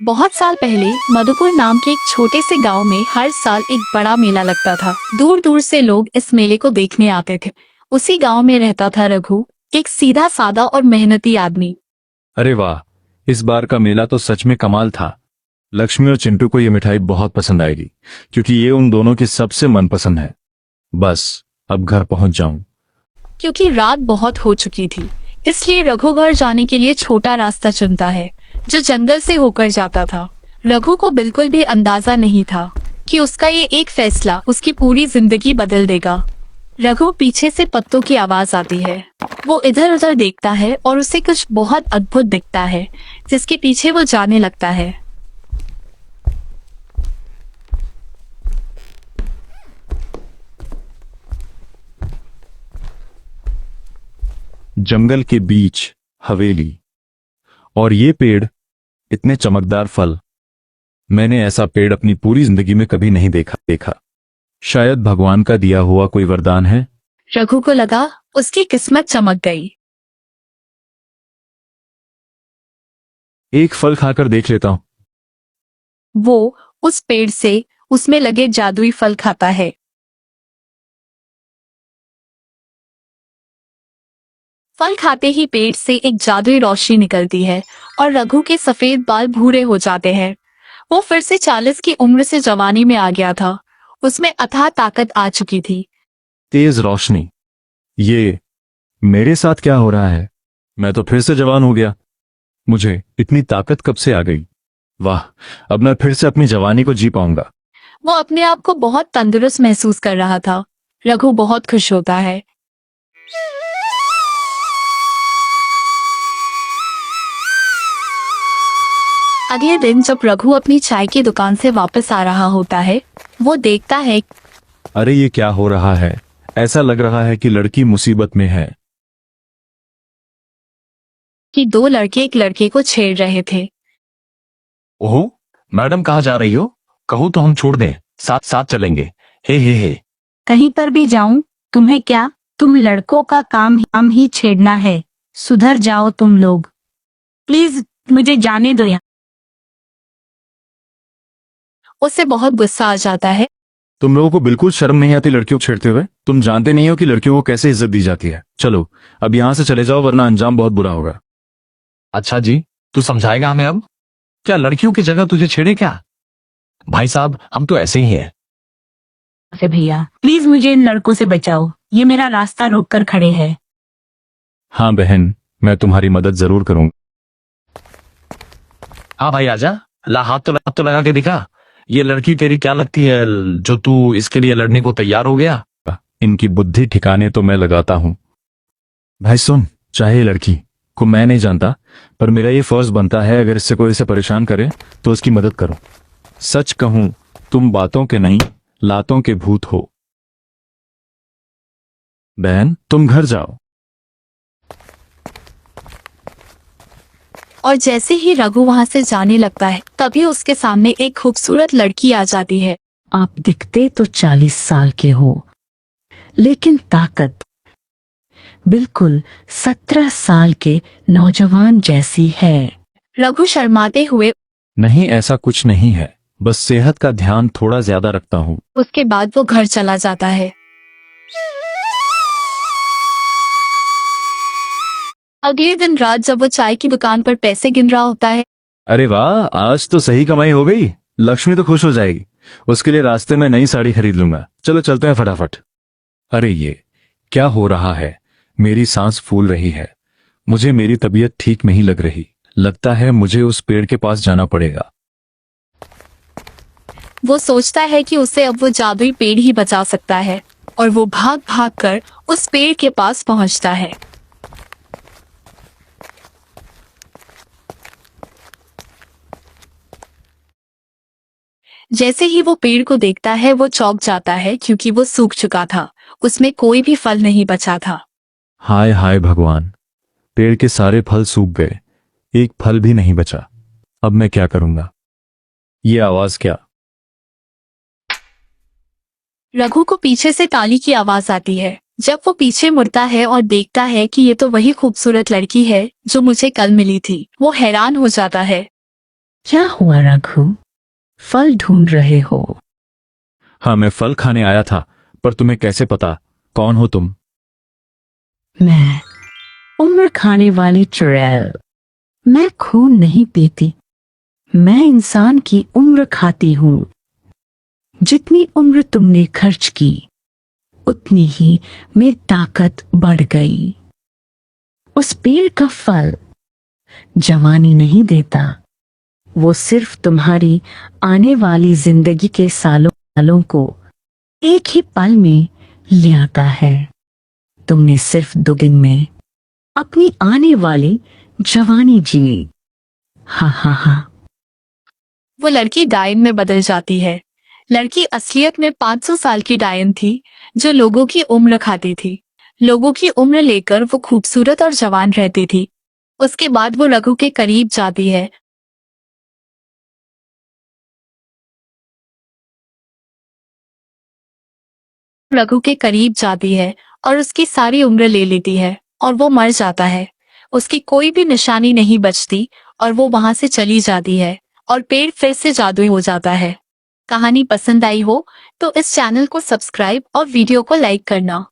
बहुत साल पहले मधुपुर नाम के एक छोटे से गांव में हर साल एक बड़ा मेला लगता था। दूर दूर से लोग इस मेले को देखने आते थे। उसी गांव में रहता था रघु, एक सीधा सादा और मेहनती आदमी। अरे वाह, इस बार का मेला तो सच में कमाल था। लक्ष्मी और चिंटू को ये मिठाई बहुत पसंद आएगी क्योंकि ये उन दोनों की सबसे मनपसंद है। बस अब घर पहुंच जाऊं। क्योंकि रात बहुत हो चुकी थी, इसलिए रघु घर जाने के लिए छोटा रास्ता चुनता है जो जंगल से होकर जाता था। रघु को बिल्कुल भी अंदाजा नहीं था कि उसका ये एक फैसला उसकी पूरी जिंदगी बदल देगा। रघु पीछे से पत्तों की आवाज आती है। वो इधर उधर देखता है और उसे कुछ बहुत अद्भुत दिखता है, जिसके पीछे वो जाने लगता है। जंगल के बीच हवेली और ये पेड़, इतने चमकदार फल। मैंने ऐसा पेड़ अपनी पूरी जिंदगी में कभी नहीं देखा। शायद भगवान का दिया हुआ कोई वरदान है। रघु को लगा उसकी किस्मत चमक गई। एक फल खाकर देख लेता हूं। वो उस पेड़ से उसमें लगे जादुई फल खाता है। फल खाते ही पेड़ से एक जादुई रोशनी निकलती है और रघु के सफेद बाल भूरे हो जाते हैं। वो फिर से 40 की उम्र से जवानी में आ गया था। उसमें अथाह ताकत आ चुकी थी। तेज रोशनी, ये मेरे साथ क्या हो रहा है? मैं तो फिर से जवान हो गया। मुझे इतनी ताकत कब से आ गई? वाह, अब मैं फिर से अपनी जवानी को जी पाऊंगा। वो अपने आप को बहुत तंदुरुस्त महसूस कर रहा था। रघु बहुत खुश होता है। अगले दिन जब रघु अपनी चाय की दुकान से वापस आ रहा होता है, वो देखता है अरे ये क्या हो रहा है? ऐसा लग रहा है कि लड़की मुसीबत में है। कि दो लड़के एक लड़के को छेड़ रहे थे। ओहो, मैडम कहाँ जा रही हो? कहो तो हम छोड़ दें, साथ साथ चलेंगे। हे। कहीं पर भी जाऊं, तुम्हें क्या? तुम लड़कों का काम ही छेड़ना है। सुधर जाओ तुम लोग, प्लीज मुझे जाने दो यहाँ। उसे बहुत गुस्सा आ जाता है। तुम लोगों को बिल्कुल शर्म नहीं आती लड़कियों को छेड़ते हुए? तुम जानते नहीं हो कि लड़कियों को कैसे इज्जत दी जाती है। चलो अब यहां से चले जाओ वरना अंजाम बहुत बुरा होगा। अच्छा जी, तू समझाएगा हमें अब? क्या लड़कियों की जगह तुझे छेड़े क्या? भाई साहब, हम तो ऐसे ही हैं। से भैया, प्लीज मुझे इन लड़कों से बचाओ। ये मेरा रास्ता रोक कर खड़े हैं। हाँ बहन, मैं तुम्हारी मदद जरूर करूंगा। हाँ भाई आजा, ला हाथ तो लगा के दिखा। ये लड़की तेरी क्या लगती है जो तू इसके लिए लड़ने को तैयार हो गया? इनकी बुद्धि ठिकाने तो मैं लगाता हूं। भाई सुन, चाहे लड़की को मैं नहीं जानता, पर मेरा ये फर्ज बनता है अगर इससे कोई इसे परेशान करे तो उसकी मदद करूं। सच कहूं, तुम बातों के नहीं लातों के भूत हो। बहन तुम घर जाओ। और जैसे ही रघु वहां से जाने लगता है, तभी उसके सामने एक खूबसूरत लड़की आ जाती है। आप दिखते तो 40 साल के हो, लेकिन ताकत बिल्कुल 17 साल के नौजवान जैसी है। रघु शर्माते हुए नहीं, ऐसा कुछ नहीं है, बस सेहत का ध्यान थोड़ा ज्यादा रखता हूं। उसके बाद वो घर चला जाता है। अगले दिन रात जब वो चाय की दुकान पर पैसे गिन रहा होता है, अरे वाह, आज तो सही कमाई हो गई। लक्ष्मी तो खुश हो जाएगी। उसके लिए रास्ते में नई साड़ी खरीद लूंगा। चलो चलते हैं फटाफट। अरे ये क्या हो रहा है? मेरी सांस फूल रही है। मुझे मेरी तबीयत ठीक नहीं लग रही। लगता है मुझे उस पेड़ के पास जाना पड़ेगा। वो सोचता है कि उसे अब वो जादुई पेड़ ही बचा सकता है और वो भाग भाग कर उस पेड़ के पास पहुंचता है। जैसे ही वो पेड़ को देखता है, वो चौंक जाता है क्योंकि वो सूख चुका था। उसमें कोई भी फल नहीं बचा था। हाय हाय भगवान, पेड़ के सारे फल सूख गए, एक फल भी नहीं बचा। अब मैं क्या करूंगा? ये आवाज क्या? रघु को पीछे से ताली की आवाज आती है। जब वो पीछे मुड़ता है और देखता है कि ये तो वही खूबसूरत लड़की है जो मुझे कल मिली थी, वो हैरान हो जाता है। क्या हुआ रघु? फल ढूंढ रहे हो? हाँ, मैं फल खाने आया था, पर तुम्हें कैसे पता? कौन हो तुम? मैं उम्र खाने वाली चुड़ैल। मैं खून नहीं पीती, मैं इंसान की उम्र खाती हूं। जितनी उम्र तुमने खर्च की उतनी ही मेरी ताकत बढ़ गई। उस पेड़ का फल जवानी नहीं देता, वो सिर्फ तुम्हारी आने वाली जिंदगी के सालों को एक ही पल में ले आता है। तुमने सिर्फ 2 दिन में अपनी आने वाली जवानी जी। हा हा हा। वो लड़की डायन में बदल जाती है। लड़की असलियत में 500 साल की डायन थी, जो लोगों की उम्र खाती थी। लोगों की उम्र लेकर वो खूबसूरत और जवान रहती थी। उसके बाद वो रघु के करीब जाती है। रघु के करीब जाती है और उसकी सारी उम्र ले लेती है और वो मर जाता है। उसकी कोई भी निशानी नहीं बचती और वो वहां से चली जाती है और पेड़ फिर से जादुई हो जाता है। कहानी पसंद आई हो तो इस चैनल को सब्सक्राइब और वीडियो को लाइक करना।